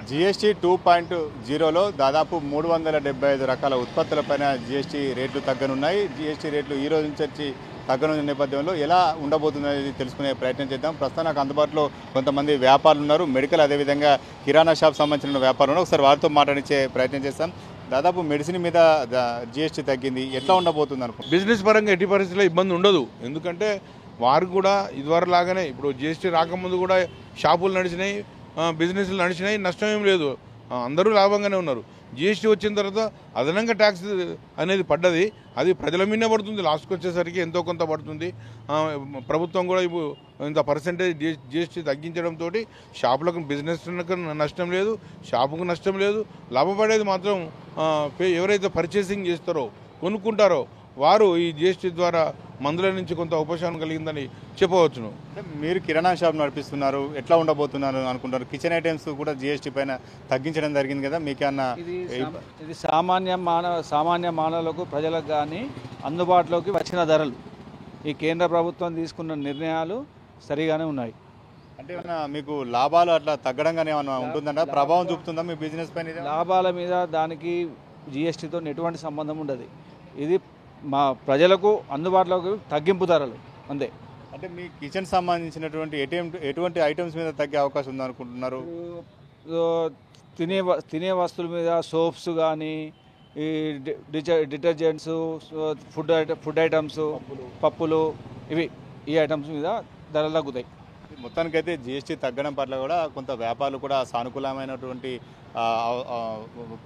GST 2.0లో దాదాపు 375 రకాల ఉత్పత్తులపైన జీఎస్టీ రేట్లు తగ్గనున్నాయి. జీఎస్టీ రేట్లు ఈ రోజు నుంచి తగ్గనున్న నేపథ్యంలో ఎలా ఉండబోతుందనేది తెలుసుకునే ప్రయత్నం చేద్దాం. ప్రస్తుతం నాకు అందుబాటులో కొంతమంది వ్యాపారులు ఉన్నారు. మెడికల్ అదేవిధంగా కిరాణా షాప్ సంబంధించిన వ్యాపారులు ఉన్నారు. ఒకసారి వారితో మాట్లాడించే ప్రయత్నం చేస్తాం. దాదాపు మెడిసిన్ మీద జీఎస్టీ తగ్గింది. ఎట్లా ఉండబోతుంది అనుకుంటున్నాను? బిజినెస్ పరంగా ఎట్టి పరిస్థితుల్లో ఇబ్బంది ఉండదు. ఎందుకంటే వారు కూడా ఇదివరకు లాగానే ఇప్పుడు జీఎస్టీ రాకముందు కూడా షాపులు నడిచినాయి, బిజినెస్లు నడిచినాయి, నష్టం ఏం లేదు, అందరూ లాభంగానే ఉన్నారు. జీఎస్టీ వచ్చిన తర్వాత అదనంగా ట్యాక్స్ అనేది పడ్డది, అది ప్రజల మీదే పడుతుంది. లాస్ట్కి వచ్చేసరికి ఎంతో కొంత పడుతుంది. ప్రభుత్వం కూడా ఇప్పుడు ఇంత పర్సెంటేజ్ జీఎస్టీ తగ్గించడంతో షాపులకు బిజినెస్లకు నష్టం లేదు, షాపుకు నష్టం లేదు. లాభపడేది మాత్రం ఎవరైతే పర్చేసింగ్ చేస్తారో, కొనుక్కుంటారో వారు ఈ జీఎస్టీ ద్వారా మందుల నుంచి కొంత ఉపశమనం కలిగిందని చెప్పవచ్చును. మీరు కిరాణా షాప్ నడిపిస్తున్నారు, ఎట్లా ఉండబోతున్నారు అనుకుంటారు? కిచెన్ ఐటమ్స్ కూడా జీఎస్టీ పైన తగ్గించడం జరిగింది కదా, మీకన్నా ఇది సామాన్య మానవులకు ప్రజలకు కానీ అందుబాటులోకి వచ్చిన ధరలు. ఈ కేంద్ర ప్రభుత్వం తీసుకున్న నిర్ణయాలు సరిగానే ఉన్నాయి. అంటే ఏమన్నా మీకు లాభాలు అట్లా తగ్గడంగానే ఏమన్నా ఉంటుందంట, ప్రభావం చూపుతుందా మీ బిజినెస్ పైన? లాభాల మీద దానికి జీఎస్టీతో ఎటువంటి సంబంధం ఉండదు. ఇది మా ప్రజలకు అందుబాటులోకి తగ్గింపు ధరలు అంతే. అంటే మీ కిచెన్ సంబంధించినటువంటి ఎటువంటి ఐటమ్స్ మీద తగ్గే అవకాశం ఉందనుకుంటున్నారు? తినే వస్తువుల మీద సోప్స్ కానీ, ఈ డిటర్జెంట్స్, ఫుడ్ ఐటమ్స్, పప్పులు, ఈ ఐటమ్స్ మీద ధరలు తగ్గుతాయి. మొత్తానికైతే జీఎస్టీ తగ్గడం పట్ల కూడా కొంత వ్యాపారులు కూడా సానుకూలమైనటువంటి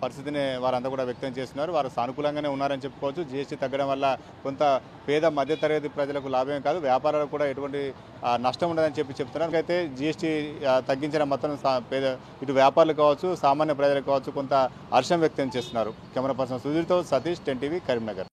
పరిస్థితిని వారంతా కూడా వ్యక్తం చేస్తున్నారు. వారు సానుకూలంగానే ఉన్నారని చెప్పుకోవచ్చు. జీఎస్టీ తగ్గడం వల్ల కొంత పేద మధ్యతరగతి ప్రజలకు లాభమే కాదు, వ్యాపారాలకు కూడా ఎటువంటి నష్టం ఉండదని చెప్తున్నారు. అయితే జీఎస్టీ తగ్గించడం మొత్తం ఇటు వ్యాపారులు కావచ్చు, సామాన్య ప్రజలకు కావచ్చు కొంత హర్షం వ్యక్తం చేస్తున్నారు. కెమెరా పర్సన్ సుధీర్తో సతీష్, 10 టీవీ, కరీంనగర్.